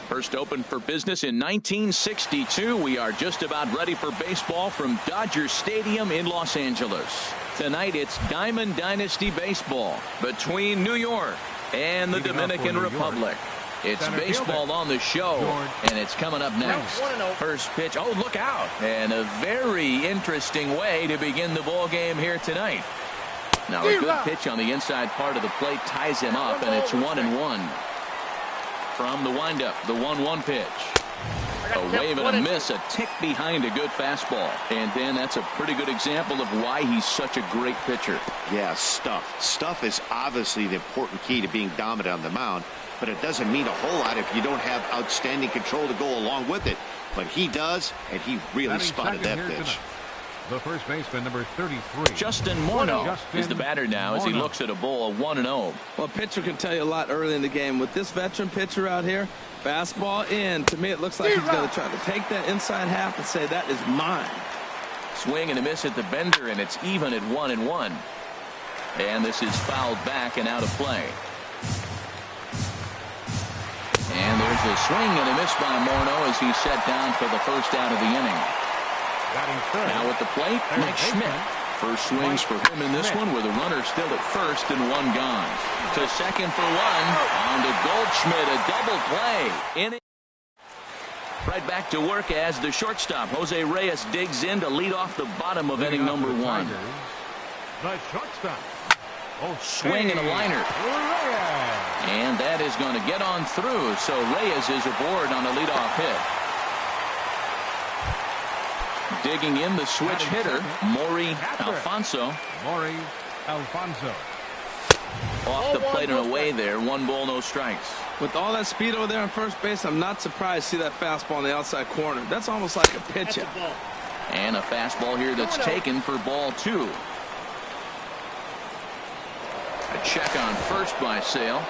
First opened for business in 1962. We are just about ready for baseball from Dodger Stadium in Los Angeles. Tonight it's Diamond Dynasty Baseball between New York and the Dominican Republic. It's baseball on the show, and it's coming up next. First pitch. Oh, look out. And a very interesting way to begin the ball game here tonight. Now a good pitch on the inside part of the plate ties him up, and it's 1-1. From the windup, the 1-1 pitch. A wave and a miss, a tick behind a good fastball. And then that's a pretty good example of why he's such a great pitcher. Yeah, stuff. Stuff is obviously the important key to being dominant on the mound, but it doesn't mean a whole lot if you don't have outstanding control to go along with it. But he does, and he really spotted that pitch. The first baseman, number 33. Justin Morneau is the batter now as he looks at a ball of 1-0. Well, a pitcher can tell you a lot early in the game. With this veteran pitcher out here, fastball in. To me, it looks like he's going to try to take that inside half and say, that is mine. Swing and a miss at the bender, and it's even at 1-1. And this is fouled back and out of play. And there's a swing and a miss by Morneau as he's set down for the first out of the inning. Now at the plate, Mike Schmidt. First swings for him in this one with a runner still at first and one gone. To second for one. On to Goldschmidt, a double play. Inning. Right back to work as the shortstop, Jose Reyes, digs in to lead off the bottom of inning number one. The shortstop. Swing and a liner. And that is going to get on through, so Reyes is aboard on a leadoff hit. Digging in the switch hitter, Maury Alfonso. Maury Alfonso. Off the plate and away there. 1 ball, no strikes. With all that speed over there on first base, I'm not surprised to see that fastball on the outside corner. That's almost like a pitch out. And a fastball here that's taken for ball 2. A check on first by Sale.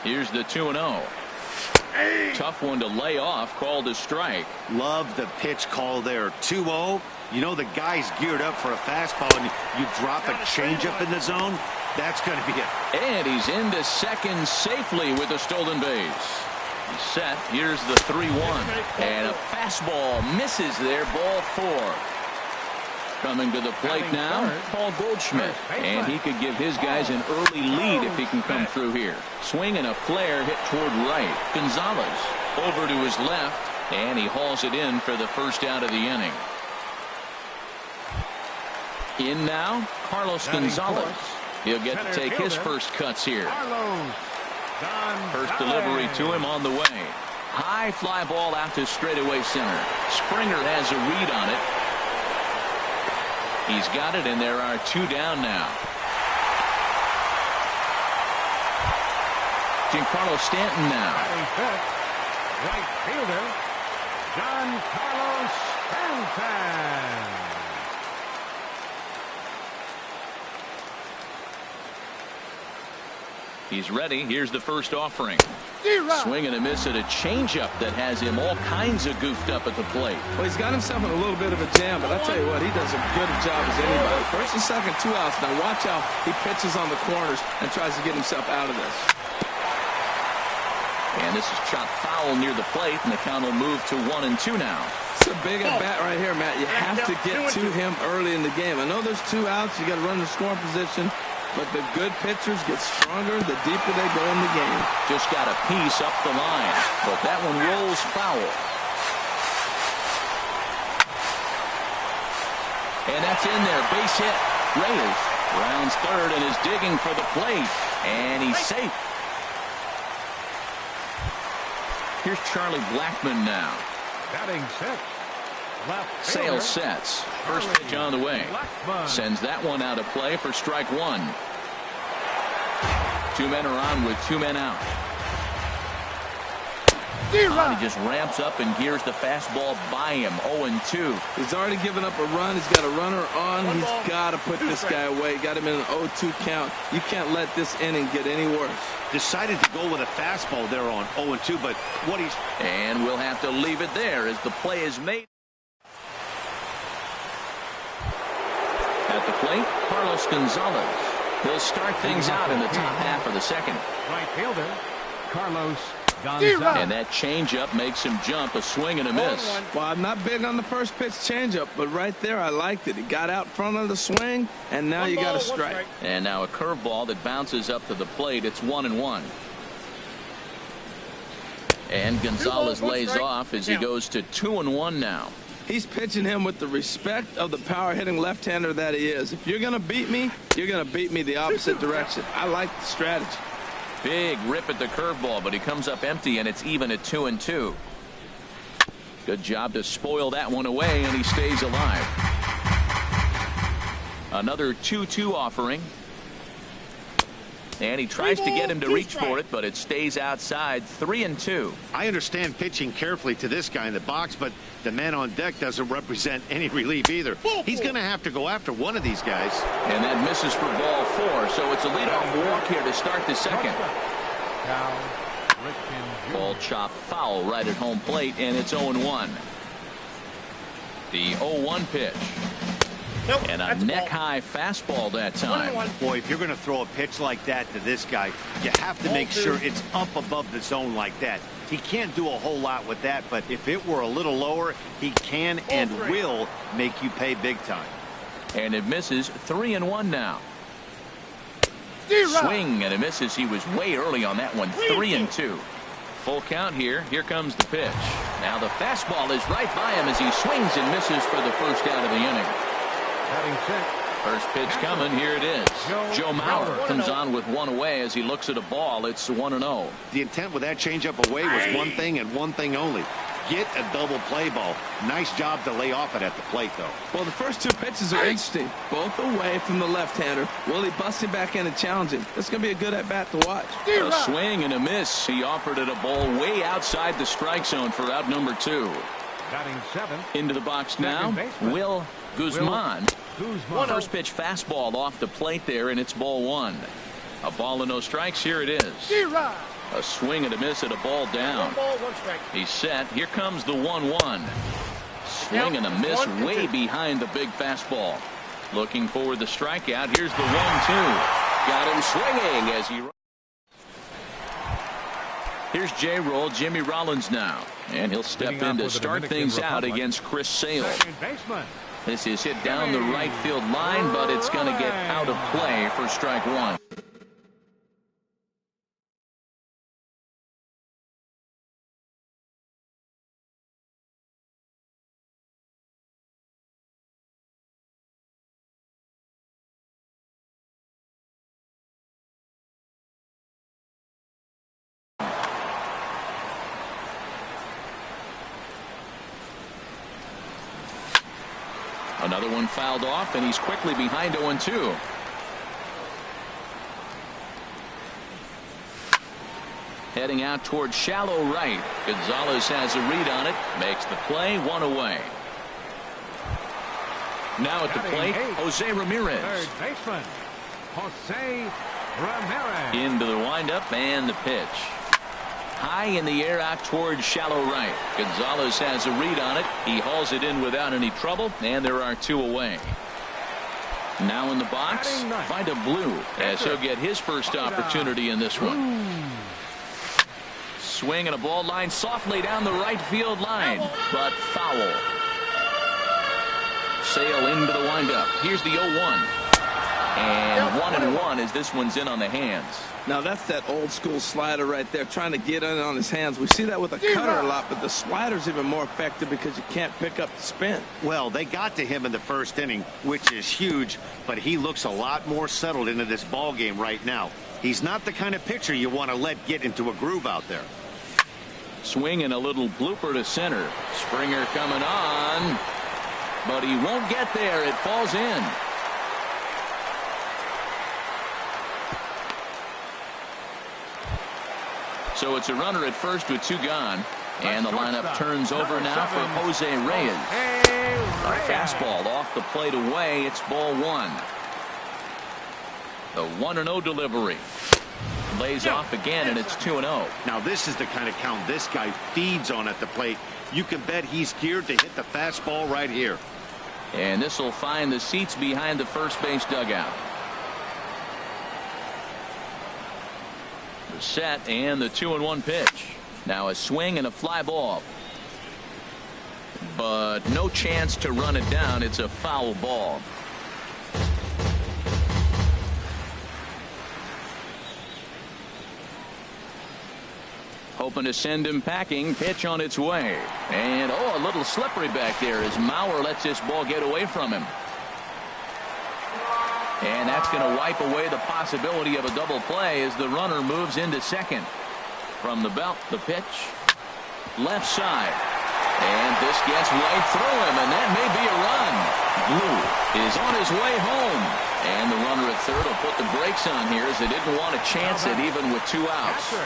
Here's the 2-0. Tough one to lay off, called a strike. Love the pitch call there. 2-0. You know the guy's geared up for a fastball, and you drop a changeup in the zone. That's going to be it. And he's into second safely with a stolen base. He's set. Here's the 3-1. And a fastball misses there. Ball 4. Coming to the plate now, Paul Goldschmidt. And he could give his guys an early lead if he can come through here. Swing and a flare hit toward right. Gonzalez over to his left, and he hauls it in for the first out of the inning. In now, Carlos Gonzalez. He'll get to take his first cuts here. First delivery to him on the way. High fly ball out to straightaway center. Springer has a read on it. He's got it, and there are 2 down now. Giancarlo Stanton now. Right fielder, Giancarlo Stanton. He's ready. Here's the first offering. Swing and a miss at a changeup that has him all kinds of goofed up at the plate. Well, he's got himself in a little bit of a jam, but I tell you what, he does a good job as anybody. First and second, 2 outs. Now watch how he pitches on the corners and tries to get himself out of this. And this is chopped foul near the plate, and the count will move to 1-2 now. It's a big at bat right here, Matt. You have to get to him early in the game. I know there's 2 outs. You got to run the scoring position. But the good pitchers get stronger the deeper they go in the game. Just got a piece up the line. But that one rolls foul. And that's in there. Base hit. Reyes rounds third and is digging for the plate. And he's safe. Here's Charlie Blackmon now. Batting set. Sale sets. First pitch on the way. Sends that one out of play for strike 1. 2 men are on with 2 men out. He just ramps up and gears the fastball by him. 0-2. He's already given up a run. He's got a runner on. He's got to put this guy away. Got him in an 0-2 count. You can't let this inning get any worse. Decided to go with a fastball there on 0-2, but what he's... And we'll have to leave it there as the play is made. at the plate, Carlos Gonzalez. He'll start things out in the top half of the second. Right fielder, Carlos Gonzalez. And that changeup makes him jump, a swing and a miss. Well, I'm not big on the first pitch changeup, but right there I liked it. He got out front of the swing, and now you got a strike. And now a curveball that bounces up to the plate. It's 1-1. And Gonzalez lays off as he goes to 2-1 now. He's pitching him with the respect of the power-hitting left-hander that he is. If you're going to beat me, you're going to beat me the opposite direction. I like the strategy. Big rip at the curveball, but he comes up empty, and it's even at 2-2. Good job to spoil that one away, and he stays alive. Another 2-2 offering. And he tries to get him to reach for it, but it stays outside. 3-2. I understand pitching carefully to this guy in the box, but the man on deck doesn't represent any relief either. He's going to have to go after one of these guys. And that misses for ball 4, so it's a leadoff walk here to start the second. Ball chopped foul right at home plate, and it's 0-1. The 0-1 pitch. Nope, and a neck-high fastball that time. Boy, if you're going to throw a pitch like that to this guy, you have to make sure it's up above the zone like that. He can't do a whole lot with that, but if it were a little lower, he can and will make you pay big time. And it misses. 3-1 now. Swing and it misses. He was way early on that one. 3-2. Full count here. Here comes the pitch. Now the fastball is right by him as he swings and misses for the first out of the inning. First pitch coming. Here it is. Joe Mauer comes on with one away as he looks at a ball. It's 1-0. The intent with that changeup away was one thing and one thing only. Get a double play ball. Nice job to lay off it at the plate, though. Well, the first two pitches are interesting. Both away from the left-hander. Will he bust him back in and challenge him? It's going to be a good at-bat to watch. A swing and a miss. He offered it a ball way outside the strike zone for out number 2. Batting 7th. Into the box now, Will Guzman. First pitch fastball off the plate there, and it's ball 1. A ball and no strikes. Here it is. A swing and a miss at a ball down. He's set. Here comes the 1-1. Swing and a miss way behind the big fastball. Looking for the strikeout. Here's the 1-2. Got him swinging as he. Here's J-Roll, Jimmy Rollins now. And he'll step in to start things out against Chris Sale. This is hit down the right field line, but it's going to get out of play for strike 1. Another one fouled off, and he's quickly behind 0-2. Heading out toward shallow right. Gonzalez has a read on it. Makes the play. 1 away. Now at the plate, Jose Ramirez. Third baseman, Jose Ramirez. Into the windup and the pitch. High in the air out toward shallow right. Gonzalez has a read on it. He hauls it in without any trouble, and there are 2 away. Now in the box, Vida Blue, as he'll get his first opportunity in this one. Swing and a ball line softly down the right field line, but foul. Sale into the windup. Here's the 0-1. And 1-1 as this one's in on the hands. Now that's that old school slider right there, trying to get in on his hands. We see that with a cutter a lot, but the slider's even more effective because you can't pick up the spin. Well, they got to him in the first inning, which is huge, but he looks a lot more settled into this ball game right now. He's not the kind of pitcher you want to let get into a groove out there. Swing and a little blooper to center. Springer coming on, but he won't get there. It falls in. So it's a runner at first with 2 gone. And the lineup turns over now for Jose Reyes. A fastball off the plate away. It's ball 1. The 1-0 delivery. Lays off again, and it's 2-0. Now this is the kind of count this guy feeds on at the plate. You can bet he's geared to hit the fastball right here. And this will find the seats behind the first base dugout. The set and the 2-1 pitch. Now a swing and a fly ball. But no chance to run it down. It's a foul ball. Hoping to send him packing. Pitch on its way. And a little slippery back there as Mauer lets this ball get away from him. And that's going to wipe away the possibility of a double play as the runner moves into second. From the belt, the pitch. Left side. And this gets right through him, and that may be a run. Blue is on his way home. And the runner at third will put the brakes on here as they didn't want to chance it even with 2 outs.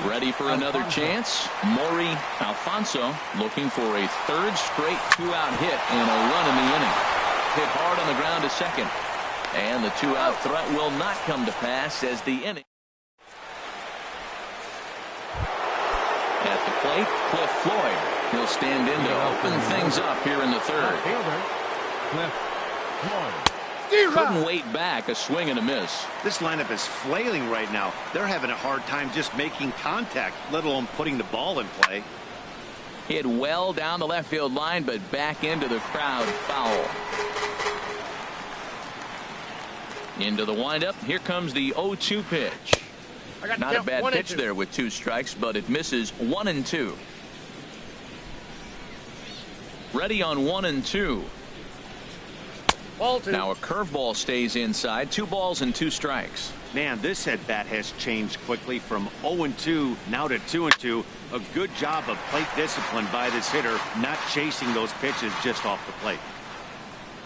Ready for another chance. Maury Alfonso looking for a third straight 2-out hit and a run in the inning. Hit hard on the ground to second. And the 2-out threat will not come to pass as the inning. At the plate, Cliff Floyd. He'll stand in to open things up here in the third. Cliff Floyd. Couldn't wait back. A swing and a miss. This lineup is flailing right now. They're having a hard time just making contact, let alone putting the ball in play. Hit well down the left field line, but back into the crowd. Foul. Into the windup. Here comes the 0-2 pitch. Not a bad pitch there with 2 strikes, but it misses 1-2. Ready on 1-2. Now a curveball stays inside. 2 balls and 2 strikes. Man, this at bat has changed quickly from 0-2 now to 2-2. A good job of plate discipline by this hitter, not chasing those pitches just off the plate.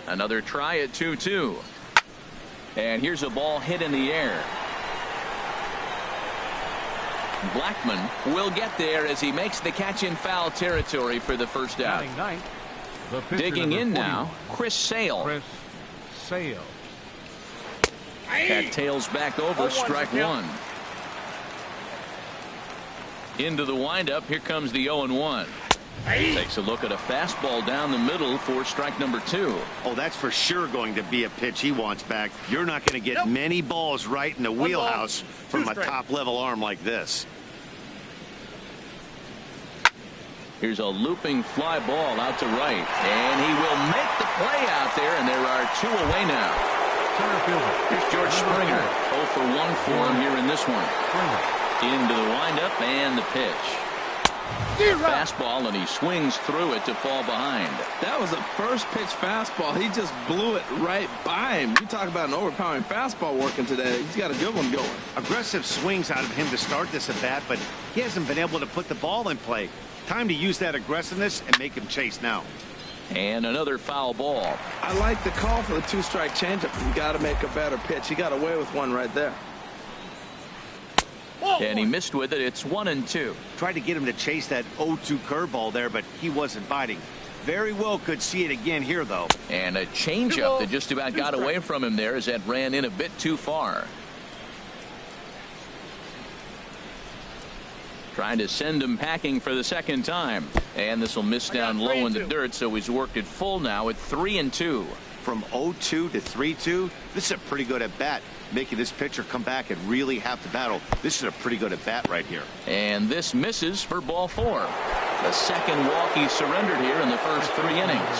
Another try at 2-2. And here's a ball hit in the air. Blackman will get there as he makes the catch in foul territory for the first out. Digging in now, Chris Sale. That tails back over, strike 1. Into the windup, here comes the 0-1. Takes a look at a fastball down the middle for strike number 2. Oh, that's for sure going to be a pitch he wants back. You're not going to get many balls right in the wheelhouse from a top-level arm like this. Here's a looping fly ball out to right. And he will make the play out there, and there are 2 away now. Here's George Springer. 0 for 1 for him here in this one. Into the windup and the pitch. Fastball, and he swings through it to fall behind. That was a first pitch fastball. He just blew it right by him. You talk about an overpowering fastball working today. He's got a good one going. Aggressive swings out of him to start this at bat, but he hasn't been able to put the ball in play. Time to use that aggressiveness and make him chase now. And another foul ball. I like the call for the 2-strike changeup. You got to make a better pitch. He got away with one right there. And he missed with it. It's 1-2. Tried to get him to chase that 0-2 curveball there, but he wasn't biting. Very well could see it again here, though. And a changeup that just about got away from him there as that ran in a bit too far. Trying to send him packing for the second time. And this will miss down low in the dirt, so he's worked it full now at 3-2. From 0-2 to 3-2, this is a pretty good at bat. Making this pitcher come back and really have to battle. This is a pretty good at bat right here. And this misses for ball 4. The second walk he surrendered here in the first 3 innings.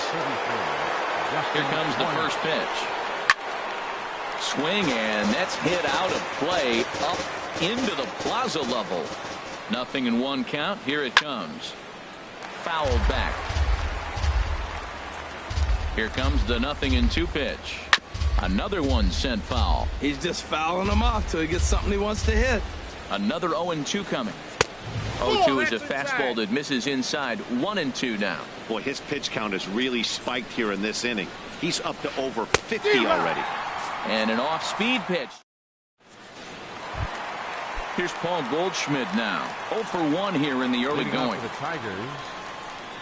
Here comes the first pitch. Swing, and that's hit out of play up into the plaza level. 0-1 count. Here it comes. Fouled back. Here comes the 0-2 pitch. Another one sent foul. He's just fouling them off till he gets something he wants to hit. Another 0-2 coming. 0-2 is a fastball that misses inside. 1-2 now. Boy, his pitch count has really spiked here in this inning. He's up to over 50 already. And an off-speed pitch. Here's Paul Goldschmidt now. 0 for 1 here in the early going. The Tigers,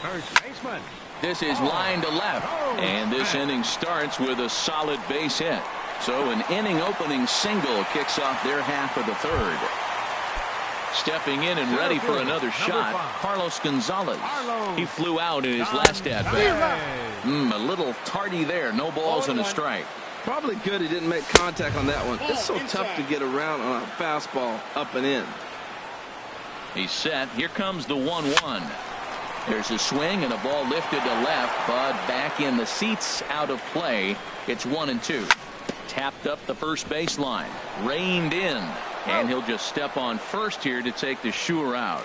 first baseman. This is line to left. And this inning starts with a solid base hit. So an inning opening single kicks off their half of the third. Stepping in and ready for another shot, Carlos Gonzalez. He flew out in his last at-bat. A little tardy there. No balls and a strike. Probably good he didn't make contact on that one. It's so tough to get around on a fastball up and in. He's set. Here comes the 1-1. There's a swing and a ball lifted to left, but back in the seats, out of play. It's 1-2. Tapped up the first baseline. Reined in. And he'll just step on first here to take the Shure out.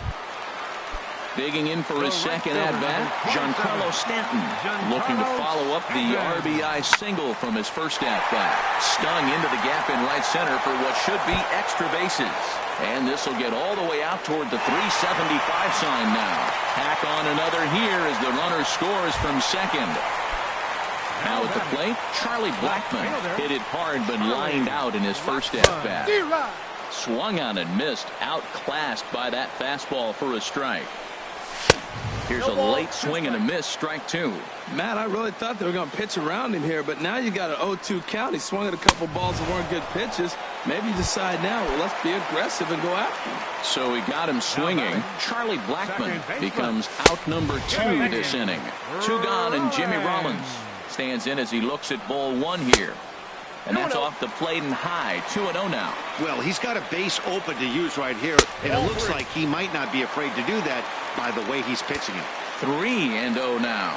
Digging in for his second at-bat, Giancarlo Stanton, looking to follow up the RBI single from his first at-bat. Stung into the gap in right center for what should be extra bases. And this will get all the way out toward the 375 sign now. Tack on another here as the runner scores from second. Now at the plate, Charlie Blackmon hit it hard but lined out in his first at-bat. Swung on and missed, outclassed by that fastball for a strike. Here's a late swing and a miss, strike two. Matt, I really thought they were going to pitch around him here, but now you got an 0-2 count. He swung at a couple balls that weren't good pitches. Maybe you decide now, well, let's be aggressive and go after him. So he got him swinging. Charlie Blackmon becomes out number 2 this inning. 2 gone, and Jimmy Rollins stands in as he looks at ball 1 here. And that's off the plate and high. 2-0 now. Well, he's got a base open to use right here, and it looks like he might not be afraid to do that by the way he's pitching it. 3-0 now.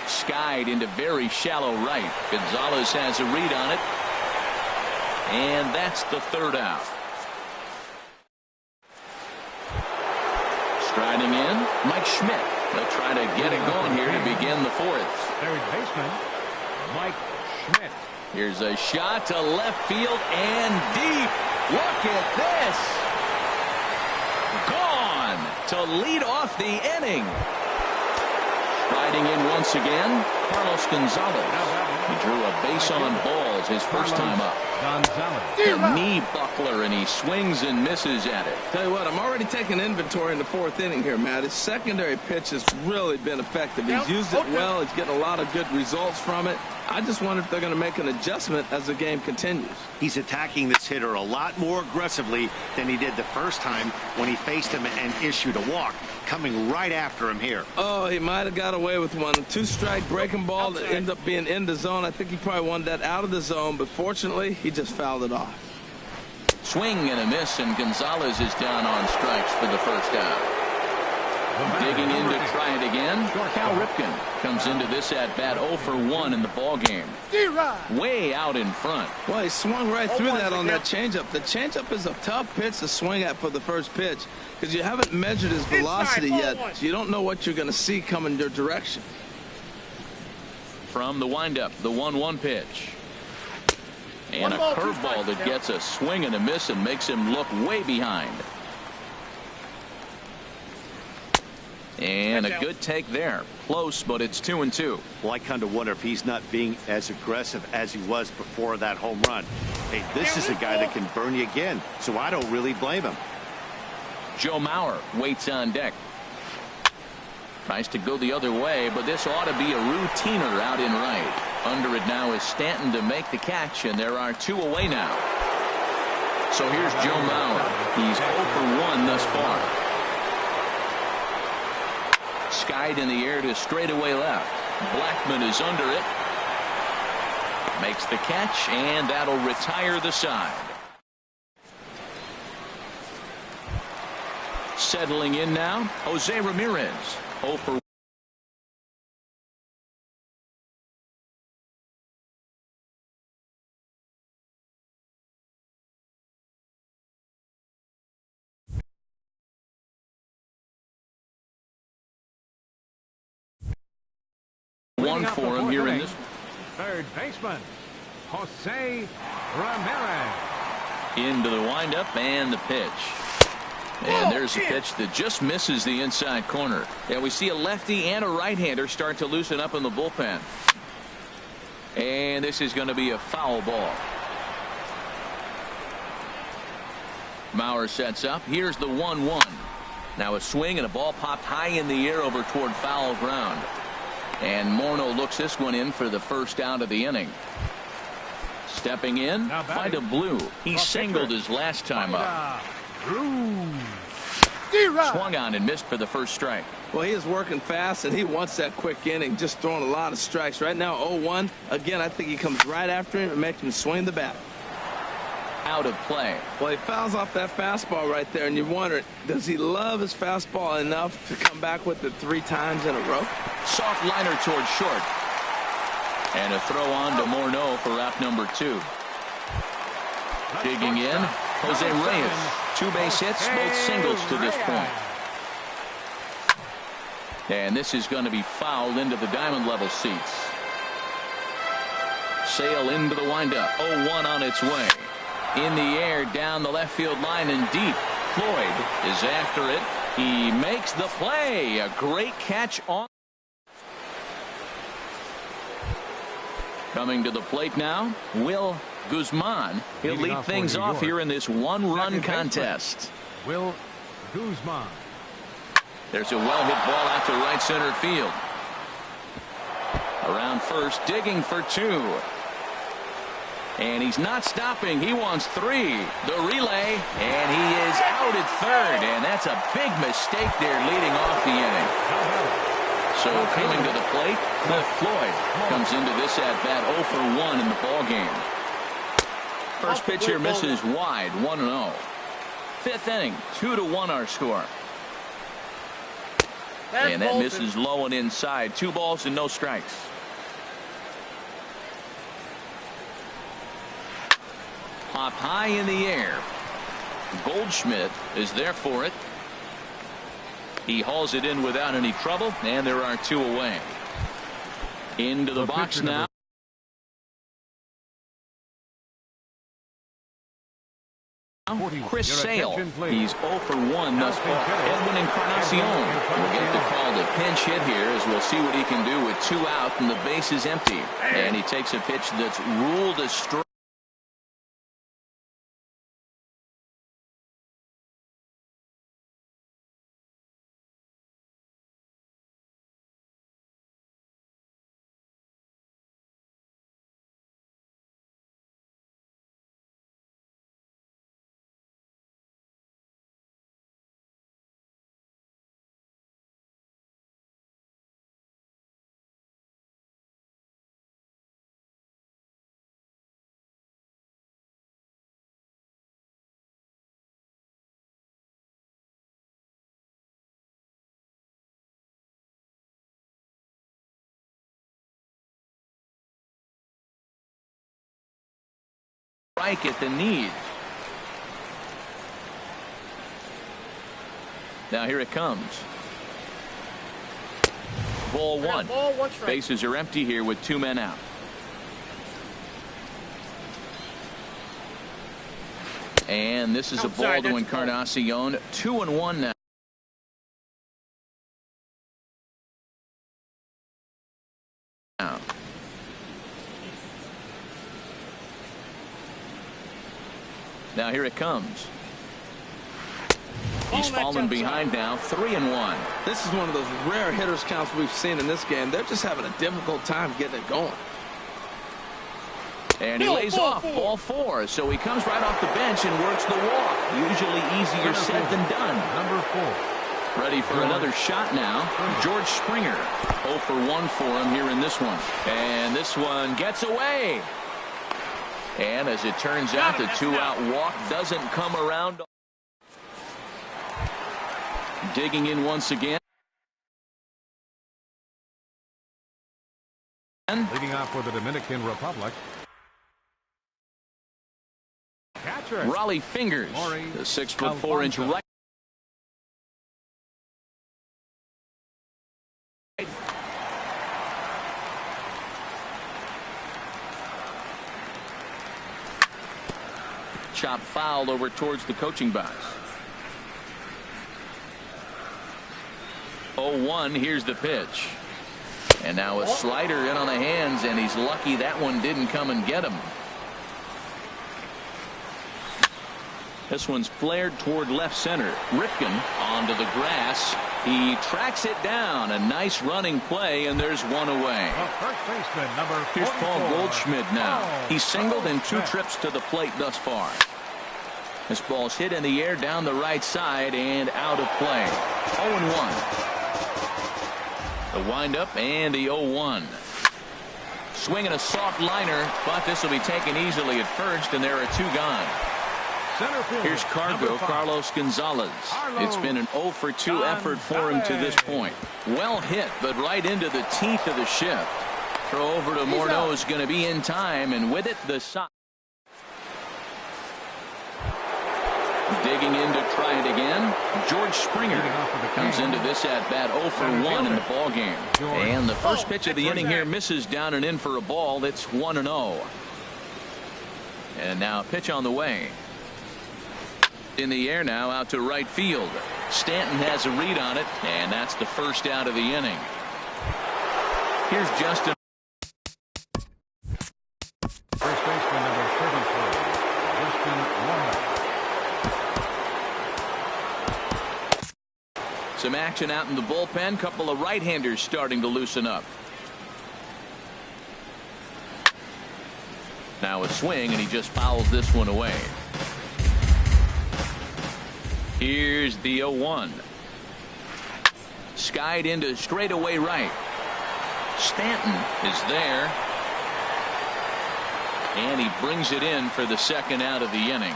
Skied into very shallow right. Gonzalez has a read on it. And that's the third out. Striding in, Mike Schmidt. They'll try to get it going here to begin the fourth. Third baseman, Mike Schmidt. Here's a shot to left field and deep. Look at this. Gone to lead off the inning. Riding in once again, Carlos Gonzalez. He drew a base on balls his first time up. The knee buckler, and he swings and misses at it. Tell you what, I'm already taking inventory in the fourth inning here, Matt. His secondary pitch has really been effective. He's used it well. He's getting a lot of good results from it. I just wonder if they're going to make an adjustment as the game continues. He's attacking this hitter a lot more aggressively than he did the first time when he faced him and issued a walk. Coming right after him here. Oh, he might have got away with one. 2-strike breaking ball that ended up being in the zone. I think he probably wanted that out of the zone, but fortunately, he just fouled it off. Swing and a miss, and Gonzalez is down on strikes for the first out. Digging in to try it again, Cal Ripken comes into this at-bat 0 for 1 in the ballgame. Way out in front. Well, he swung right through that on that changeup. The changeup is a tough pitch to swing at for the first pitch because you haven't measured his velocity yet, so you don't know what you're going to see coming your direction. From the windup, the 1-1 pitch. And a curveball that gets a swing and a miss and makes him look way behind. And a good take there. Close, but it's 2-2. Well, I kind of wonder if he's not being as aggressive as he was before that home run. Hey, this is a guy that can burn you again, so I don't really blame him. Joe Mauer waits on deck. Tries to go the other way, but this ought to be a routiner out in right. Under it now is Stanton to make the catch, and there are 2 away now. So here's Joe Mauer. He's 0 for 1 thus far. Skied in the air to straightaway left. Blackmon is under it. Makes the catch, and that'll retire the side. Settling in now, Jose Ramirez. 0 for 1 for him here in this. Third baseman, Jose Ramirez. Into the windup and the pitch. And there's a pitch that just misses the inside corner. And we see a lefty and a right-hander start to loosen up in the bullpen. And this is going to be a foul ball. Mauer sets up. Here's the 1-1. Now a swing and a ball popped high in the air over toward foul ground. And Morneau looks this one in for the first out of the inning. Stepping in, Vida Blue. He singled his last time up. Swung on and missed for the first strike. Well, he is working fast, and he wants that quick inning, just throwing a lot of strikes. Right now, 0-1. Again, I think he comes right after him and makes him swing the bat. Out of play. Well, he fouls off that fastball right there, and you wonder, does he love his fastball enough to come back with it 3 times in a row? Soft liner towards short. And a throw on to Morneau for out number 2. Digging in, Jose Reyes. 2 base hits, both singles to this point. And this is going to be fouled into the diamond level seats. Sale into the windup. 0-1 on its way. In the air, down the left field line and deep. Floyd is after it. He makes the play. A great catch on. Coming to the plate now, Will Guzman. He'll lead things off here in this 1-run contest. Will Guzman. There's a well-hit ball out to right center field. Around first, digging for 2. And he's not stopping. He wants 3. The relay, and he is out at third. And that's a big mistake there leading off the inning. So coming to the plate, Cliff Floyd comes into this at-bat 0 for 1 in the ballgame. First pitch here misses wide, 1-0. 5th inning, 2-1 our score. And that misses low and inside. 2 balls and no strikes. Popped high in the air. Goldschmidt is there for it. He hauls it in without any trouble, and there are 2 away. Into the box now. Chris Sale. He's 0 for 1 thus far. Edwin Encarnacion will get the call to pinch hit here, as we'll see what he can do with 2 out and the base is empty. And he takes a pitch that's ruled a strike. Strike at the need. Now here it comes. Ball 1. Bases are empty here with 2 men out. And this is a ball to Encarnacion. 2-1 now. Now here it comes. He's fallen behind now, 3-1. This is one of those rare hitters counts we've seen in this game. They're just having a difficult time getting it going. And he lays off, ball 4. So he comes right off the bench and works the walk. Usually easier said than done. Number 4. Ready for another shot now. George Springer. 0 for 1 for him here in this one. And this one gets away. And as it turns out, the 2-out walk doesn't come around. Digging in once again. Leading off for the Dominican Republic. Catcher. Raleigh Fingers, the 6'4" right. Chop fouled over towards the coaching box. 0-1. Here's the pitch. And now a slider in on the hands, and he's lucky that one didn't come and get him. This one's flared toward left center. Ripken onto the grass. He tracks it down. A nice running play, and there's 1 away. First baseman, number 44. Here's Paul Goldschmidt now. He singled in 2 trips to the plate thus far. This ball's hit in the air down the right side and out of play. 0-1. The windup and the 0-1. Swinging a soft liner, but this will be taken easily at first, and there are two gone. Here's Carlos Gonzalez. It's been an 0 for 2 effort for him to this point. Well hit, but right into the teeth of the shift. Throw over to Morneau is going to be in time, and with it, the side. Digging in to try it again. George Springer comes into this at bat 0 for 1 in the ball game. And the first pitch of the inning here misses down and in for a ball. That's 1-0. And now a pitch on the way. In the air now out to right field. Stanton has a read on it, and that's the first out of the inning. Here's Justin. First baseman number 33, Justin Warner. Some action out in the bullpen. Couple of right-handers starting to loosen up. Now a swing, and he just fouls this one away. Here's the 0-1. Skied into straightaway right. Stanton is there. And he brings it in for the second out of the inning.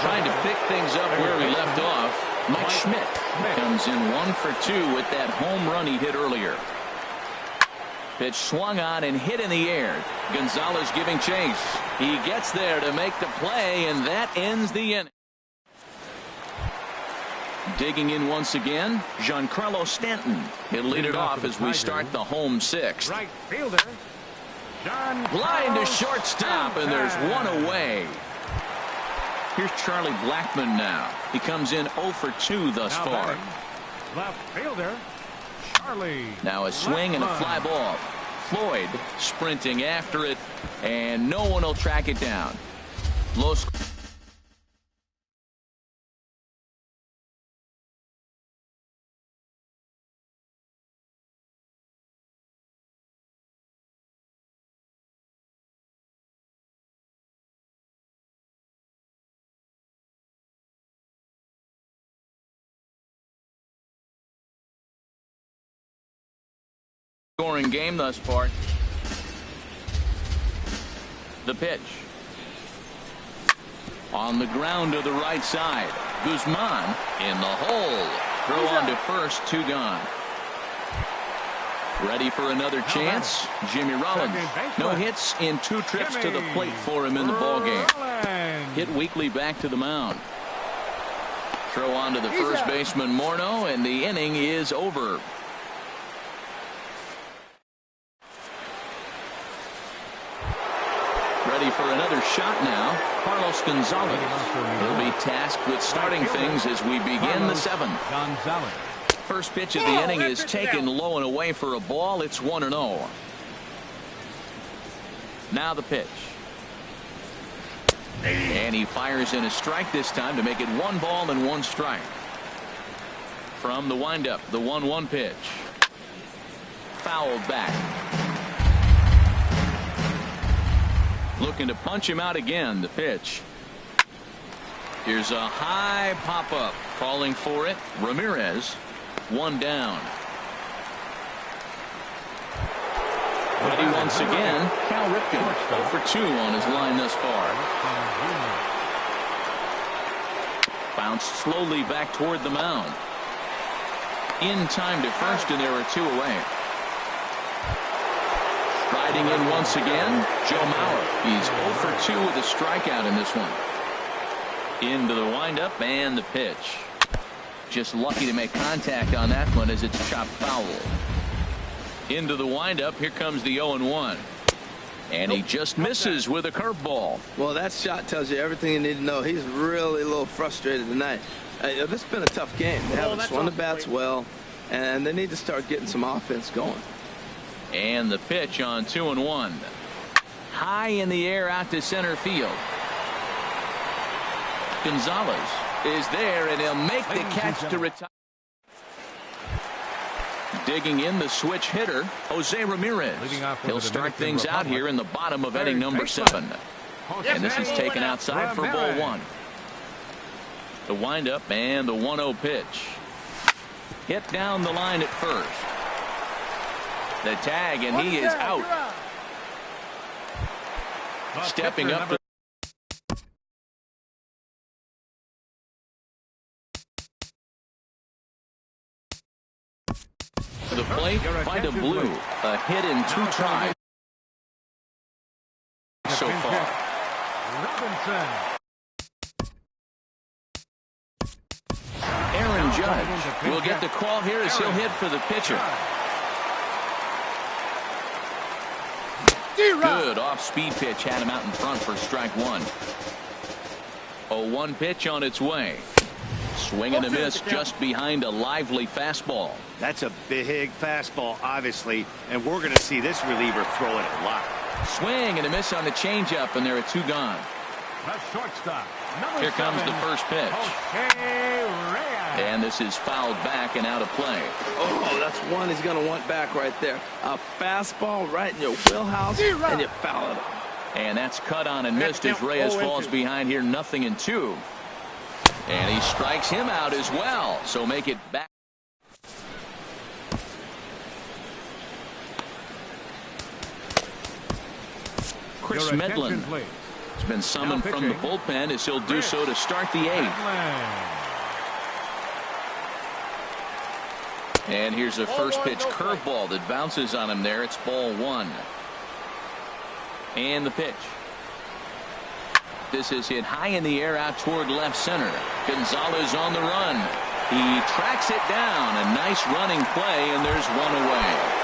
Trying to pick things up where he left off. Mike Schmidt comes in 1 for 2 with that home run he hit earlier. Pitch swung on and hit in the air. Gonzalez giving chase. He gets there to make the play, and that ends the inning. Digging in once again, Giancarlo Stanton. He'll lead it off as we start the home sixth. Right fielder, Line to shortstop, and there's one away. Here's Charlie Blackmon now. He comes in 0 for 2 thus far. Left fielder, Charlie. Now a swing and a fly ball. Floyd sprinting after it, and no one will track it down. Low score. Scoring game thus far. The pitch. On the ground to the right side. Guzman in the hole. Throw on to first, 2 gone. Ready for another chance. Jimmy Rollins. No hits in 2 trips to the plate for him in the ballgame. Hit weakly back to the mound. Throw on to the first baseman Morneau, and the inning is over. Ready for another shot now. Carlos Gonzalez. He'll be tasked with starting things as we begin the 7th. First pitch of the inning is taken low and away for a ball. It's 1-0. Now the pitch. And he fires in a strike this time to make it 1 ball and 1 strike. From the windup, the 1-1 pitch. Fouled back. Looking to punch him out again. The pitch. Here's a high pop-up. Calling for it. Ramirez. 1 down. Ready once again. Cal Ripken. 0 for 2 on his line thus far. Bounced slowly back toward the mound. In time to first, and there are 2 away. Riding in once again, Joe Mauer. He's 0 for 2 with a strikeout in this one. Into the windup and the pitch. Just lucky to make contact on that one as it's chopped foul. Into the windup. Here comes the 0-1. And he just misses with a curveball. Well, that shot tells you everything you need to know. He's really a little frustrated tonight. This has been a tough game. They haven't swung the bats well, and they need to start getting some offense going. And the pitch on 2-1. High in the air out to center field. Gonzalez is there, and he'll make the catch to retire. Digging in the switch hitter, Jose Ramirez. He'll start things out here in the bottom of inning number 7. And this is taken outside for ball one. The windup and the 1-0 pitch. Hit down the line at first. The tag, and he is out. Stepping up to the plate, Vida Blue. A hit in 2 tries so far. Robinson. Aaron Judge will get the call here as he'll hit for the pitcher. Good off-speed pitch had him out in front for strike one. A 1 pitch on its way. Swing and a miss just behind a lively fastball. That's a big fastball, obviously, and we're going to see this reliever throw it a lot. Swing and a miss on the changeup, and there are 2 gone. The shortstop. Here comes the first pitch. And this is fouled back and out of play. Oh, that's one he's going to want back right there. A fastball right in your wheelhouse, and you foul it. And that's cut on and missed as Reyes falls behind here, 0-2. And he strikes him out as well. So make it back. Chris Medlin has been summoned from the bullpen as he'll do so to start the 8th. And here's a first pitch curveball that bounces on him there. It's ball 1. And the pitch. This is hit high in the air out toward left center. Gonzalez on the run. He tracks it down. A nice running play, and there's 1 away.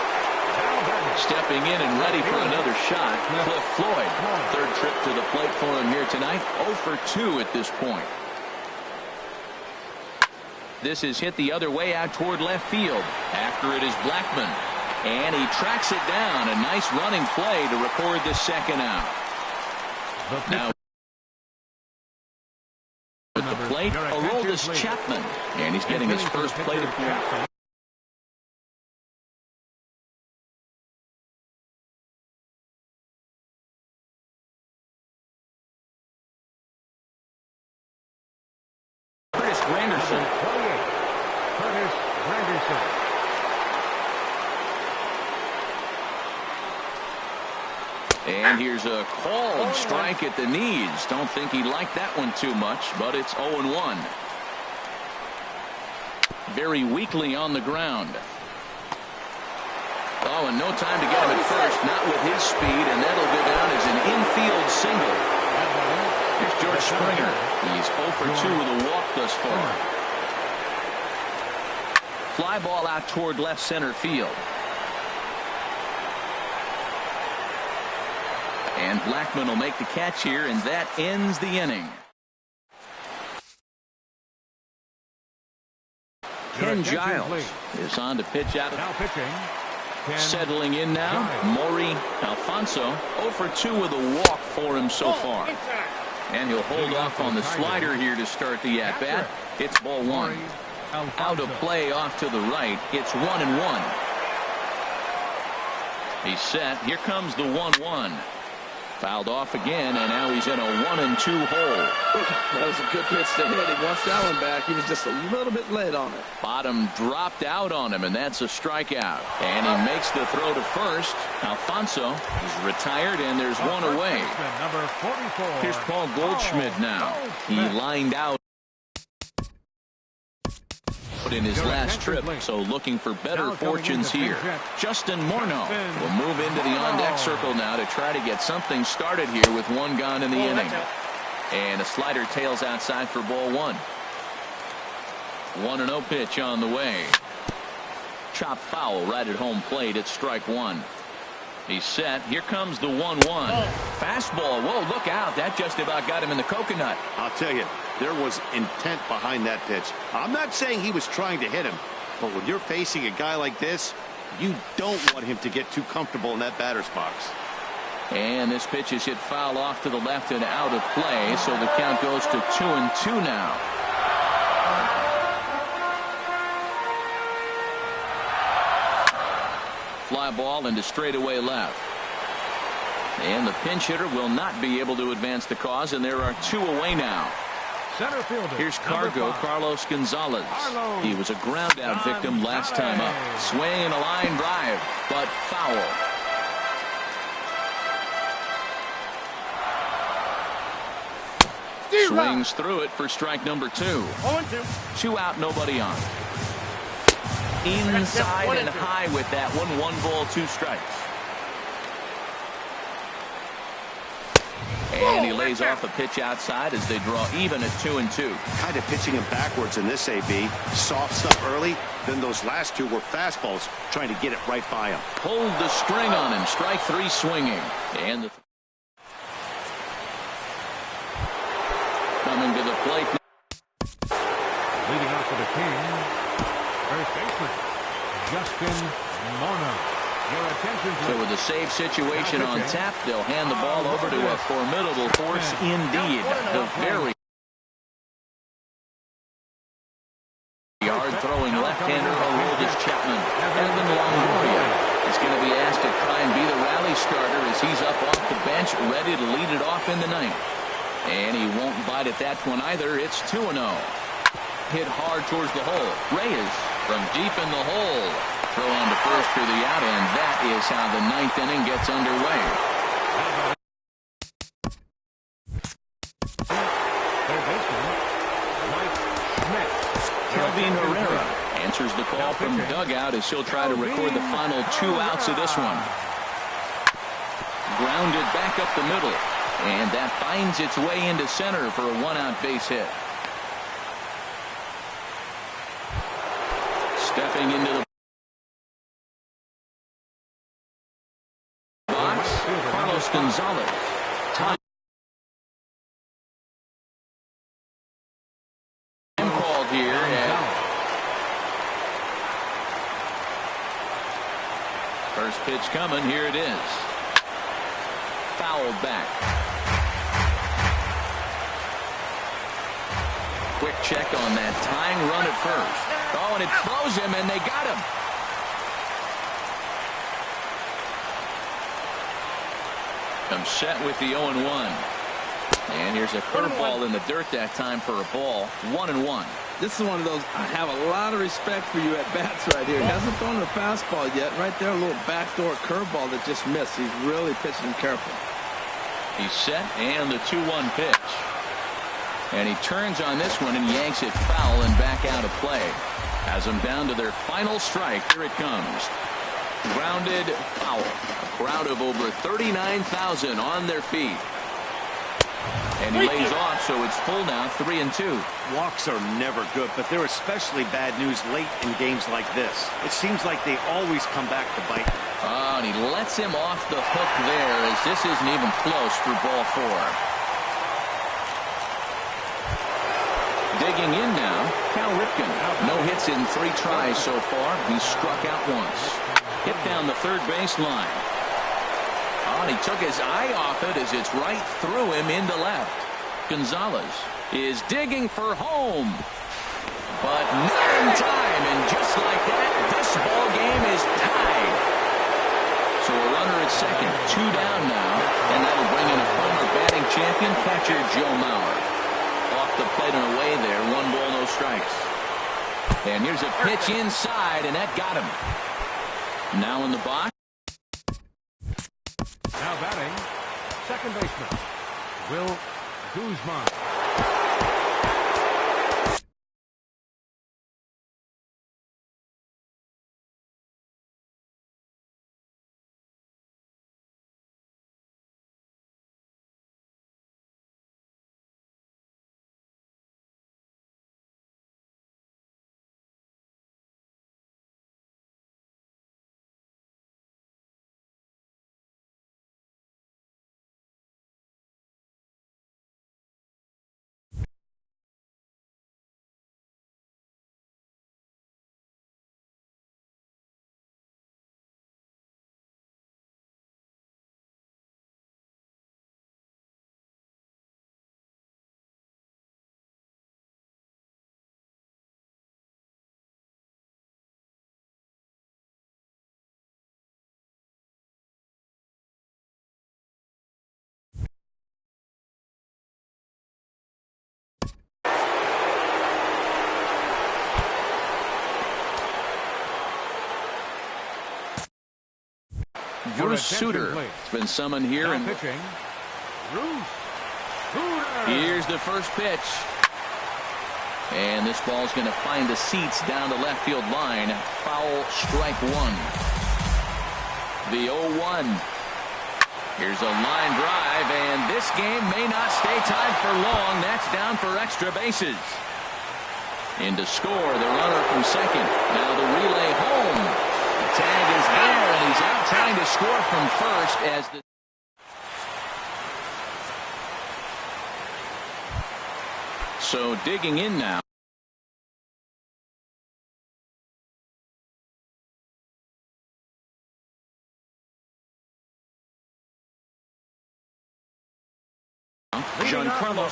Stepping in and ready for another shot, Cliff Floyd. 3rd trip to the plate for him here tonight. 0 for 2 at this point. This is hit the other way out toward left field. After it is Blackmon. And he tracks it down. A nice running play to record the 2nd out. Now at the plate, Aroldis Chapman. And he's getting his first plate appearance. Granderson. And here's a called strike at the knees. Don't think he liked that one too much, but it's 0-1. Very weakly on the ground. Oh, and no time to get him at first. Not with his speed, and that'll go down as an infield single. Here's George Springer. He's 0 for 2 with a walk thus far. Fly ball out toward left center field. And Blackmon will make the catch here, and that ends the inning. Ken Giles is on to pitch out. Now pitching. Settling in now, Maury Alfonso. 0 for 2 with a walk for him so far. And he'll hold off on the slider here to start the at-bat. It's ball 1. Out of play off to the right. It's 1-1. He's set. Here comes the 1-1. Fouled off again, and now he's in a 1-2 hole. That was a good pitch to hit. He wants that one back. He was just a little bit late on it. Bottom dropped out on him, and that's a strikeout. And he makes the throw to first. Alfonso is retired, and there's 1 away. Number 44. Here's Paul Goldschmidt now. He lined out in his last trip, so looking for better fortunes here. Justin Morneau will move into the on-deck circle now to try to get something started here with 1 gone in the inning. And a slider tails outside for ball 1. 1-0 pitch on the way. Chop foul right at home plate. It's strike 1. He's set. Here comes the 1-1. Fastball. Whoa, look out. That just about got him in the coconut. I'll tell you, there was intent behind that pitch. I'm not saying he was trying to hit him, but when you're facing a guy like this, you don't want him to get too comfortable in that batter's box. And this pitch is hit foul off to the left and out of play, so the count goes to 2-2 now. Fly ball into straightaway left. And the pinch hitter will not be able to advance the cause, and there are 2 away now. Center fielder. Here's Cargo, Carlos Gonzalez. He was a ground out victim last time up. Swing and a line drive, but foul. Swings through it for strike number 2. 2 out, nobody on. Inside and high with that one. 1 ball, 2 strikes. And he lays off a pitch outside as they draw even at 2-2. Kind of pitching him backwards in this, AB. Soft stuff early, then those last 2 were fastballs, trying to get it right by him. Pulled the string on him. Strike 3 swinging. And coming to the plate. Leading off for the Kings, first baseman, Justin Morneau. Your attention, so with a save situation on tap, they'll hand the ball over to a formidable force indeed. The very hard-throwing left-hander Aroldis Chapman. Evan Longoria is going to be asked to try and be the rally starter as he's up off the bench, ready to lead it off in the 9th. And he won't bite at that one either. It's 2-0. Hit hard towards the hole. Reyes from deep in the hole. Throw on to first for the out, and that is how the 9th inning gets underway. Kelvin Herrera answers the call from dugout as he'll try to record the final 2 outs of this one. Grounded back up the middle. And that finds its way into center for a 1-out base hit. Stepping into the box, Carlos Gonzalez. Time called here. First pitch coming. Here it is. Fouled back. Quick check on that tying run at first. Oh, and it throws him, and they got him. I'm set with the 0-1. And here's a curveball in the dirt that time for a ball. 1-1. This is one of those, I have a lot of respect for you at bats right here. He hasn't thrown a fastball yet. Right there, a little backdoor curveball that just missed. He's really pitching careful. He's set, and the 2-1 pitch. And he turns on this one and yanks it foul and back out of play. Has them down to their final strike. Here it comes. Grounded foul. A crowd of over 39,000 on their feet. And he lays off, so it's full now, 3-2. Walks are never good, but they're especially bad news late in games like this. It seems like they always come back to bite. Oh, and he lets him off the hook there as this isn't even close for ball 4. Digging in now, Cal Ripken. No hits in 3 tries so far. He's struck out once. Hit down the third base line. Oh, and he took his eye off it as it's right through him into left. Gonzalez is digging for home. But not in time, and just like that, this ball game is tied. So a runner at second, 2 down now, and that'll bring in a former batting champion, catcher Joe Mauer. Off the plate and away there, 1 ball, no strikes. And here's a pitch inside, and that got him. Now in the box. now batting, second baseman, Will Guzman. Bruce Sutter has been summoned here. Now And pitching, Bruce Sutter. here's the first pitch. And this ball's going to find the seats down the left field line. Foul, strike one. The 0-1. Here's a line drive, and this game may not stay tied for long. That's down for extra bases. In to score, the runner from second. Now the relay home. The tag is there, and he's out trying to score from first as the so digging in now. Giancarlo.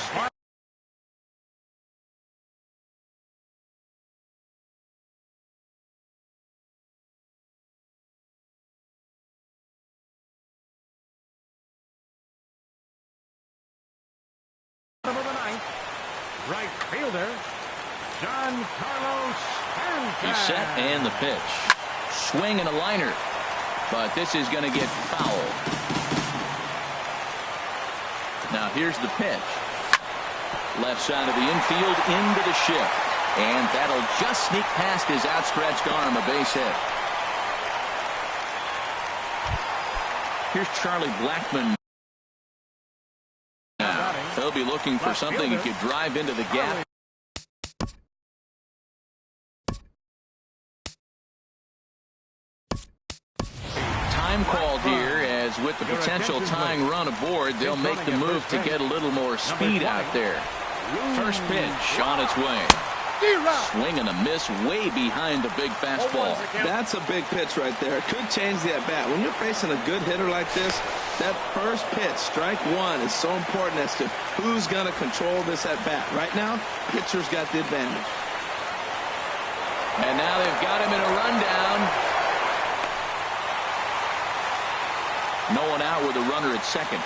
Of the ninth, right fielder, Giancarlo. He's set and the pitch. Swing and a liner. But this is going to get fouled. Now here's the pitch. Left side of the infield into the shift. And that'll just sneak past his outstretched arm, a base hit. Here's Charlie Blackmon. Now, he'll be looking for something he could drive into the gap. Time called here, as with the potential tying run aboard, they'll make the move to get a little more speed out there. First pitch on its way. Swing and a miss way behind the big fastball. That's a big pitch right there. It could change the at-bat. When you're facing a good hitter like this, that first pitch, strike one, is so important as to who's going to control this at-bat. Right now, pitcher's got the advantage. And now they've got him in a rundown. No one out with a runner at second.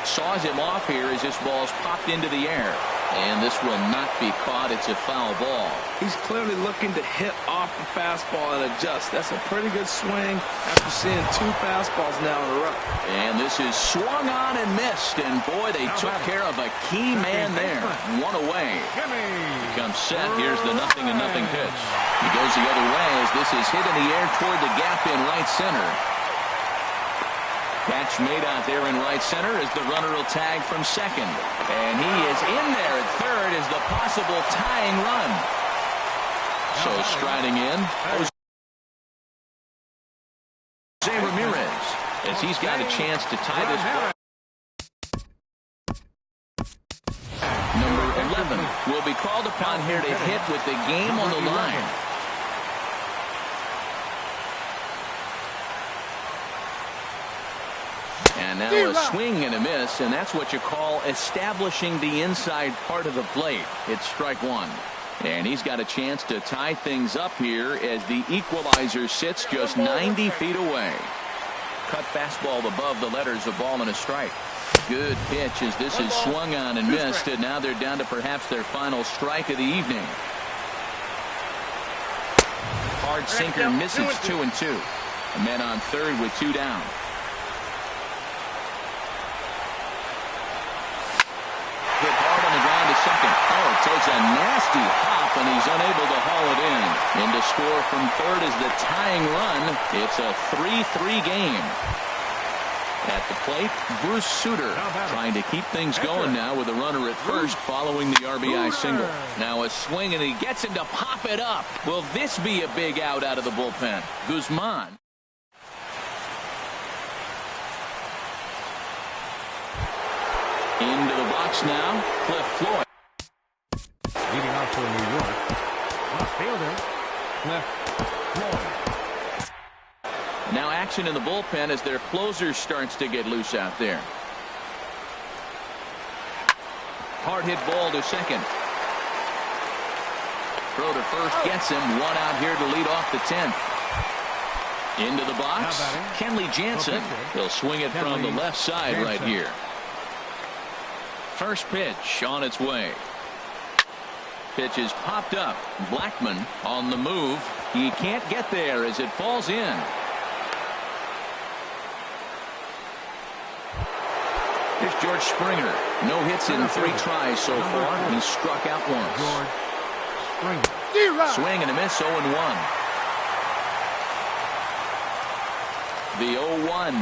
Saws him off here as this ball's popped into the air. And this will not be caught. It's a foul ball. He's clearly looking to hit off the fastball and adjust. That's a pretty good swing after seeing two fastballs now in a row. And this is swung on and missed. And boy, they took care of a key man there. One away. Comes set. Here's the 0-0 pitch. He goes the other way as this is hit in the air toward the gap in right center. Catch made out there in right center as the runner will tag from second. And he is in there at third as the possible tying run. So striding in, Jose Ramirez, as he's got a chance to tie this ball. Number 11 will be called upon here to hit with the game on the line. And now a swing and a miss, and that's what you call establishing the inside part of the plate. It's strike one. And he's got a chance to tie things up here as the equalizer sits just 90 feet away. Cut fastball above the letters, a ball and a strike. Good pitch as this is swung on and missed, and now they're down to perhaps their final strike of the evening. Hard sinker misses 2-2. And men on third with two down. Hit hard on the ground to second. Oh, it takes a nasty hop, and he's unable to haul it in. And to score from third is the tying run. It's a 3-3 game. At the plate, Bruce Sutter trying to keep things going now with a runner at first following the RBI single. Now a swing, and he gets him to pop it up. Will this be a big out of the bullpen? Guzman. Into the box now, Cliff Floyd. Leading out to New York. Left fielder, Cliff Floyd. Now action in the bullpen as their closer starts to get loose out there. Hard hit ball to second. Throw to first gets him. One out here to lead off the 10th. Into the box, Kenley Jansen. He'll swing it from the left side right here. First pitch on its way. Pitch is popped up. Blackman on the move. He can't get there as it falls in. Here's George Springer. No hits in 3 tries so far. He's struck out once. George Springer. Swing and a miss, 0-1. The 0-1.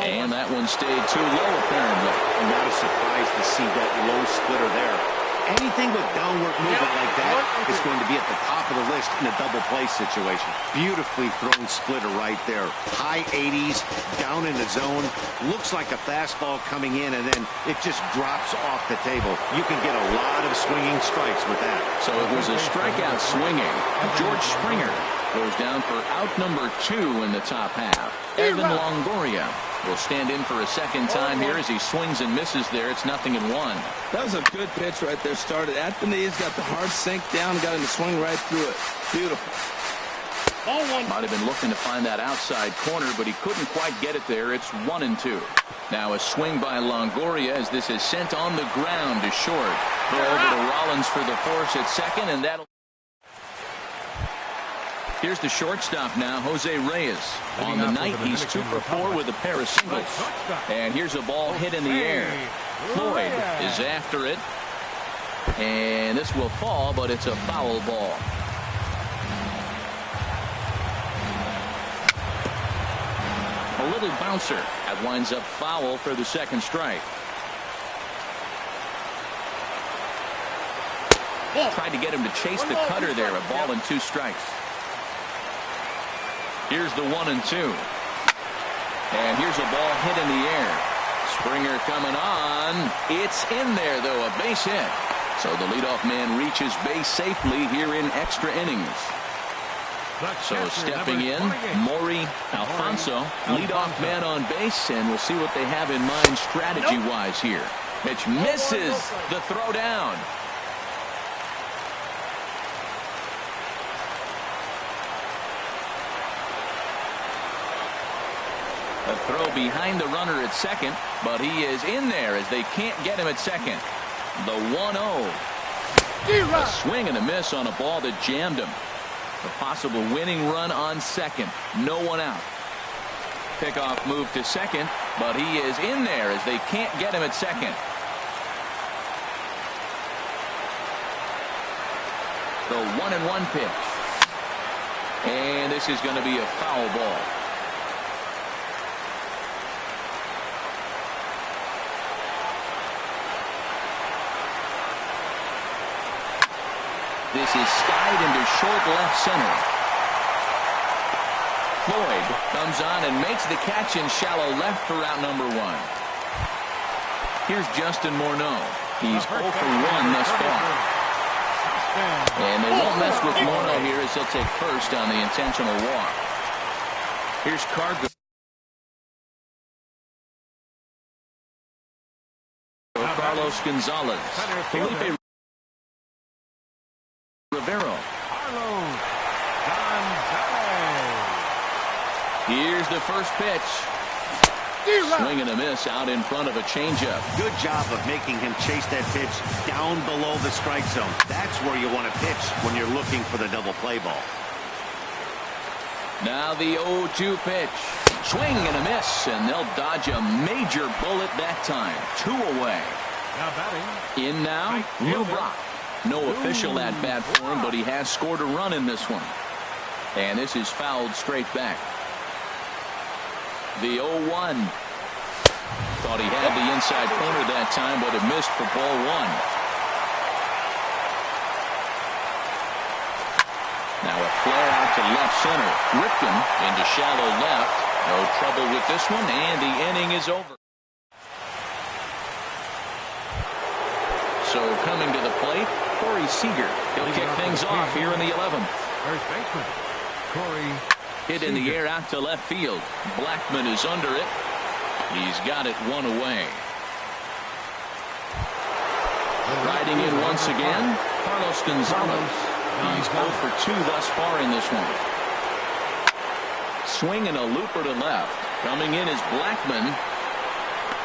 And that one stayed too low, apparently. I'm not surprised to see that low splitter there. Anything with downward movement like that is going to be at the top of the list in a double play situation. Beautifully thrown splitter right there. High 80s, down in the zone. Looks like a fastball coming in, and then it just drops off the table. You can get a lot of swinging strikes with that. So it was a strikeout swinging. George Springer goes down for out number 2 in the top half. Evan Longoria will stand in for a second time here as he swings and misses there. It's 0-1. That was a good pitch right there. Started at the knees, got the hard sink down, got him to swing right through it. Beautiful. Might have been looking to find that outside corner, but he couldn't quite get it there. It's 1-2. Now a swing by Longoria as this is sent on the ground to short. Throw over to Rollins for the force at second, and that'll... Here's the shortstop now, Jose Reyes. On the night, he's 2 for 4 with a pair of singles. And here's a ball hit in the air. Floyd is after it. And this will fall, but it's a foul ball. A little bouncer. That winds up foul for the second strike. Tried to get him to chase the cutter there. A ball and 2 strikes. Here's the 1-2. And here's a ball hit in the air. Springer coming on. It's in there, though, a base hit. So the leadoff man reaches base safely here in extra innings. So stepping in, Maury Alfonso, leadoff man on base, and we'll see what they have in mind strategy-wise here. Pitch misses the throw down. A throw behind the runner at second, but he is in there as they can't get him at second. The 1-0. A swing and a miss on a ball that jammed him. A possible winning run on second. No one out. Pickoff move to second, but he is in there as they can't get him at second. The 1-1 pitch. And this is going to be a foul ball. This is skied into short left center. Floyd comes on and makes the catch in shallow left for out number 1. Here's Justin Morneau. He's 0 for 1 thus far. And they won't mess with Morneau here as he'll take first on the intentional walk. Here's Cargo. Carlos Gonzalez. Felipe Rivero. Here's the first pitch. Swing and a miss out in front of a changeup. Good job of making him chase that pitch down below the strike zone. That's where you want to pitch when you're looking for the double play ball. Now the 0-2 pitch. Swing and a miss, and they'll dodge a major bullet that time. 2 away. Now batting. In now, Lou Brock. No official at bat for him, but he has scored a run in this one. And this is fouled straight back. The 0-1. Thought he had the inside corner that time, but it missed for ball 1. Now a flare out to left center. Ripken into shallow left. No trouble with this one, and the inning is over. So coming to the plate, Corey Seager. He'll kick things off here in the 11th. First baseman, Corey. Hit in the air out to left field. Blackman is under it. He's got it 1 away. Riding in once again, Carlos Gonzalez. He's 0 for 2 thus far in this one. Swing and a looper to left. Coming in is Blackman.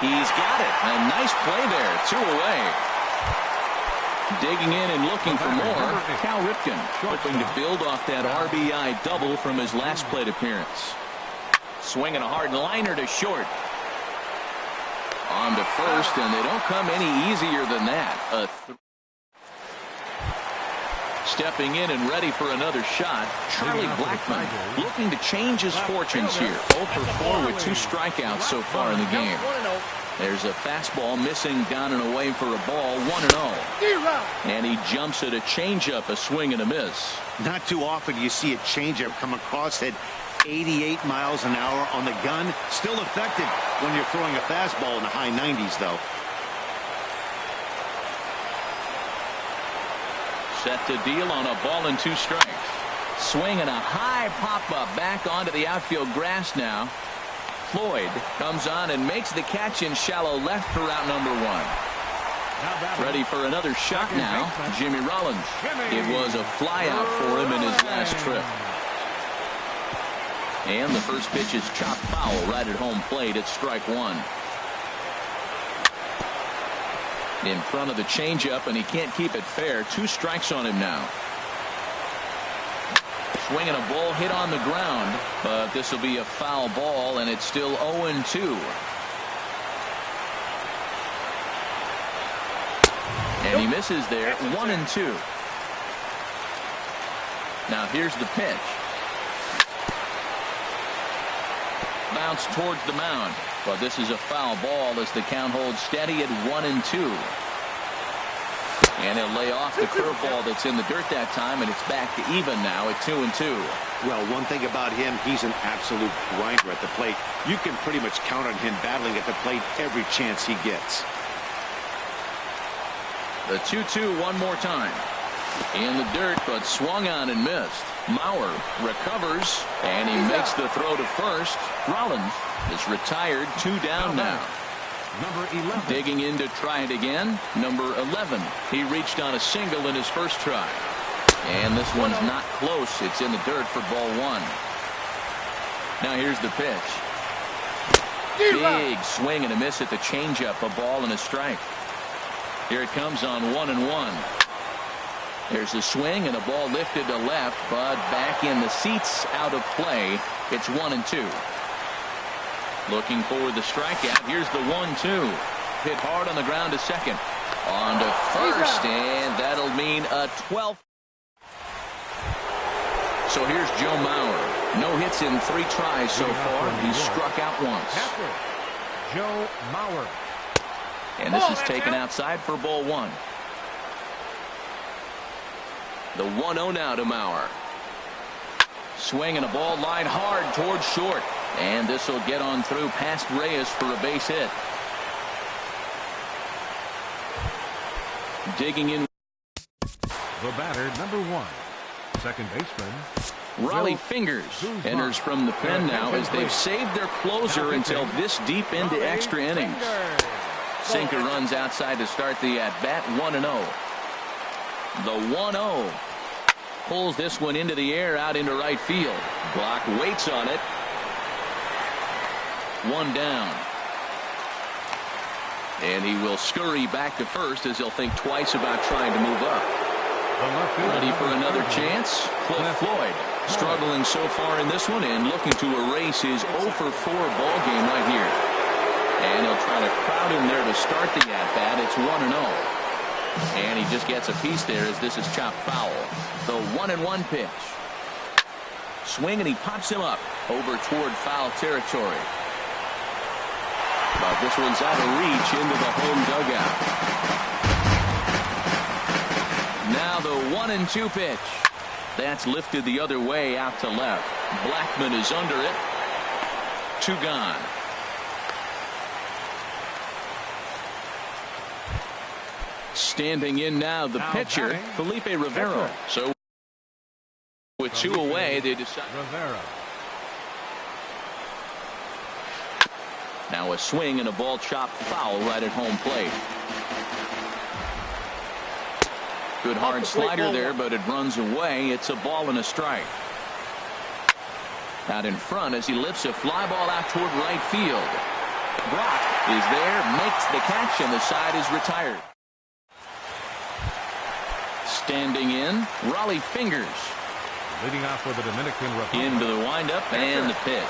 He's got it. A nice play there. 2 away. Digging in and looking for more, Cal Ripken, hoping to build off that RBI double from his last plate appearance. Swinging a hard liner to short. On to first, and they don't come any easier than that. Stepping in and ready for another shot, Charlie Blackmon looking to change his fortunes here. 0 for 4 with 2 strikeouts so far in the game. There's a fastball missing down and away for a ball, 1-0. And he jumps at a changeup, a swing and a miss. Not too often you see a changeup come across at 88 miles an hour on the gun. Still effective when you're throwing a fastball in the high 90s, though. Set to deal on a ball and 2 strikes. Swinging a high pop-up back onto the outfield grass now. Floyd comes on and makes the catch in shallow left for out number 1. Ready for another shot now, Jimmy Rollins. It was a flyout for him in his last trip. And the first pitch is chopped foul right at home plate at strike 1. In front of the changeup, and he can't keep it fair. 2 strikes on him now. Swinging a ball hit on the ground, but this will be a foul ball, and it's still 0-2. And he misses there, 1-2. Now here's the pitch. Bounce towards the mound, but this is a foul ball as the count holds steady at 1-2. And he'll lay off the curveball that's in the dirt that time, and it's back to even now at 2-2. Well, one thing about him, he's an absolute grinder at the plate. You can pretty much count on him battling at the plate every chance he gets. The 2-2 one more time. In the dirt, but swung on and missed. Mauer recovers, and he makes the throw to first. Rollins is retired, 2 down now. Number 11. Digging in to try it again. Number 11. He reached on a single in his first try. And this one's not close. It's in the dirt for ball 1. Now here's the pitch. Big swing and a miss at the changeup. A ball and a strike. Here it comes on 1-1. There's a swing and a ball lifted to left, but back in the seats, out of play. It's 1-2. Looking for the strikeout. Here's the 1-2. Hit hard on the ground to second. On to first, and that'll mean a 12th. So here's Joe Mauer. No hits in 3 tries so far. He's struck out once. Joe Mauer. And this is taken outside for ball 1. The 1-0 now to Mauer. Swinging a ball line hard towards short. And this will get on through past Reyes for a base hit. Digging in. The batter, number 1. Second baseman. Raleigh Fingers enters from the pen now as they've saved their closer until this deep into extra innings. Sinker runs outside to start the at-bat, 1-0. The 1-0 pulls this one into the air out into right field. Block waits on it. 1 down. And he will scurry back to first as he'll think twice about trying to move up. Ready for another chance. Cliff Floyd struggling so far in this one and looking to erase his 0 for 4 ball game right here. And he'll try to crowd him there to start the at-bat. It's 1-0. And he just gets a piece there as this is chopped foul. The 1-1 pitch. Swing, and he pops him up over toward foul territory. But this one's out of reach into the home dugout. Now the 1-2 pitch. That's lifted the other way out to left. Blackmon is under it. 2 gone. Standing in now the pitcher, Felipe Rivera. So with 2 away, they decide. Rivera. Now a swing and a ball chopped foul right at home plate. Good hard slider there, but it runs away. It's a ball and a strike. Out in front as he lifts a fly ball out toward right field. Brock is there, makes the catch, and the side is retired. Standing in, Raleigh Fingers. Leading off for the Dominican Republic. Into the windup and the pitch.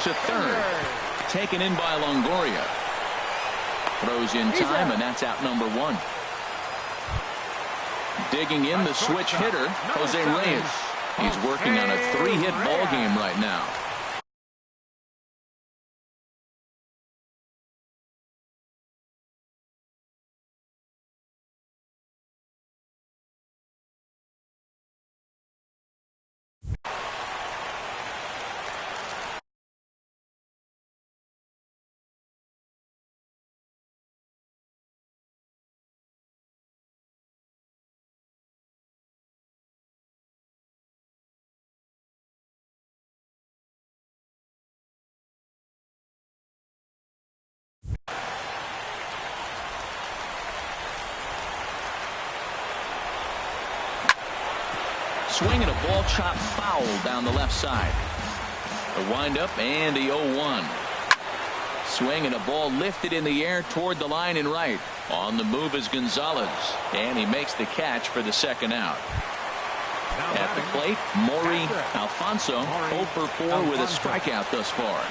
To third. Taken in by Longoria. Throws in time, and that's out number 1. Digging in the switch hitter, Jose Reyes. He's working on a 3-hit ball game right now. Swinging a ball chopped foul down the left side. The windup and the 0-1. Swinging a ball lifted in the air toward the line and right. On the move is Gonzalez, and he makes the catch for the second out. At the plate, Maury Alfonso 0 for 4 with a strikeout thus far.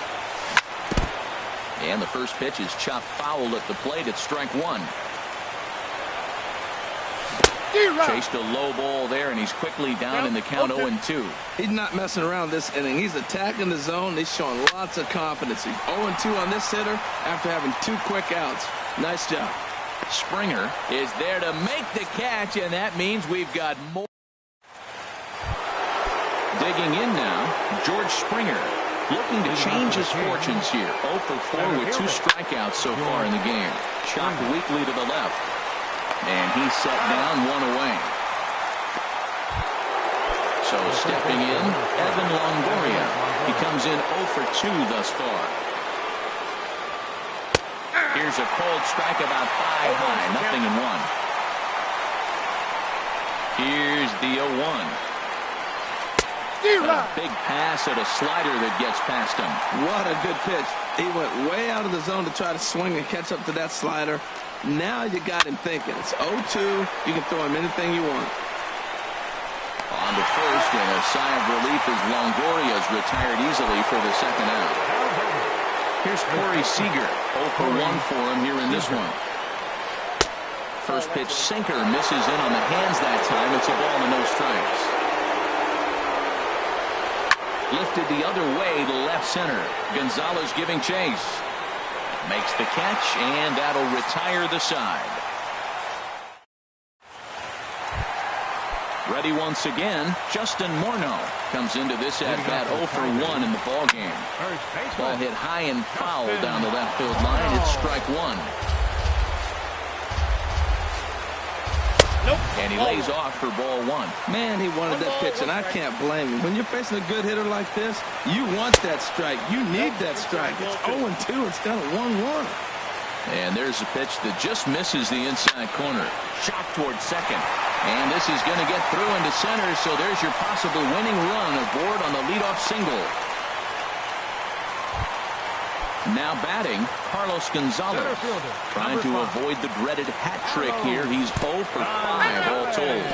And the first pitch is chopped foul at the plate. It's strike 1. Chased a low ball there, and he's quickly down in the count 0-2. He's not messing around this inning. He's attacking the zone. He's showing lots of confidence. He's 0-2 on this hitter after having 2 quick outs. Nice job. Springer is there to make the catch, and that means we've got more. Digging in now, George Springer looking to change his fortunes here. 0 for 4 with 2 strikeouts so far in the game. Chopped weakly to the left. And he's set down 1 away. So stepping in, Evan Longoria. He comes in 0 for 2 thus far. Here's a cold strike about 5 high, nothing in 1. Here's the 0-1. A big pass at a slider that gets past him. What a good pitch. He went way out of the zone to try to swing and catch up to that slider. Now you got him thinking. It's 0-2. You can throw him anything you want. On to first, and a sigh of relief as Longoria's retired easily for the second out. Here's Corey Seager. 0 for 1 for him here in this one. First pitch sinker misses in on the hands that time. It's a ball and no strikes. Lifted the other way to left center. Gonzalez giving chase. Makes the catch, and that'll retire the side. Ready once again, Justin Morneau comes into this at-bat 0 for 1 in the ballgame. Ball hit high and foul down the left field line. It's strike 1. And he lays off for ball 1. Man, he wanted that pitch, and I can't blame him. When you're facing a good hitter like this, you want that strike. You need that strike. It's 0-2 instead of 1-1. And there's a pitch that just misses the inside corner. Shot toward second. And this is going to get through into center, so there's your possible winning run aboard on the leadoff single. Now batting, Carlos Gonzalez. Trying to avoid the dreaded hat trick here. He's 0 for 5 all told.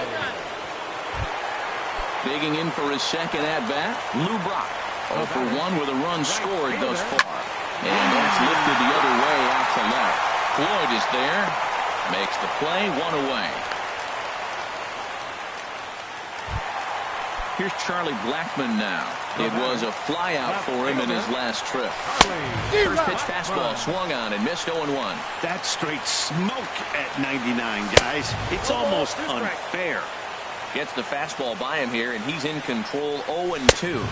Digging in for his second at-bat, Lou Brock. 0 for 1 with a run scored thus far. And that's lifted the other way out to left. Floyd is there. Makes the play, 1 away. Here's Charlie Blackmon now. It was a flyout for him in his last trip. First pitch fastball swung on and missed 0-1. That's straight smoke at 99, guys. It's almost unfair. Gets the fastball by him here, and he's in control 0-2.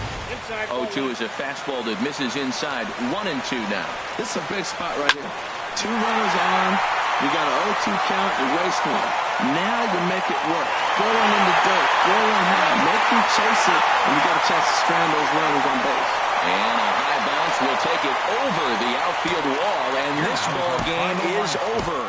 0-2 is a fastball that misses inside. 1-2 now. This is a big spot right here. 2 runners on. You got an 0-2 count. You waste 1. Now you make it work. Throw one in the dirt. Throw one high. Make them chase it, and you got a chance to strand those runners on base. And a high bounce will take it over the outfield wall, and this ball game is over.